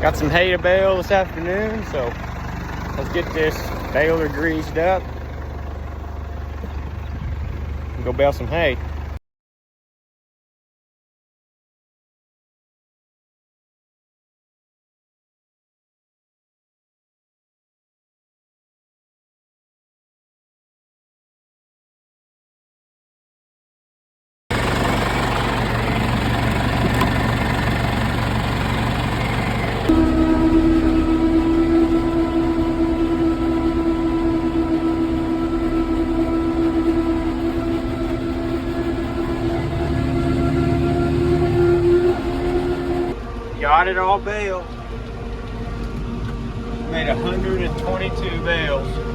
Got some hay to bale this afternoon, so let's get this baler greased up and go bale some hay. Got it all baled. Made 122 bales.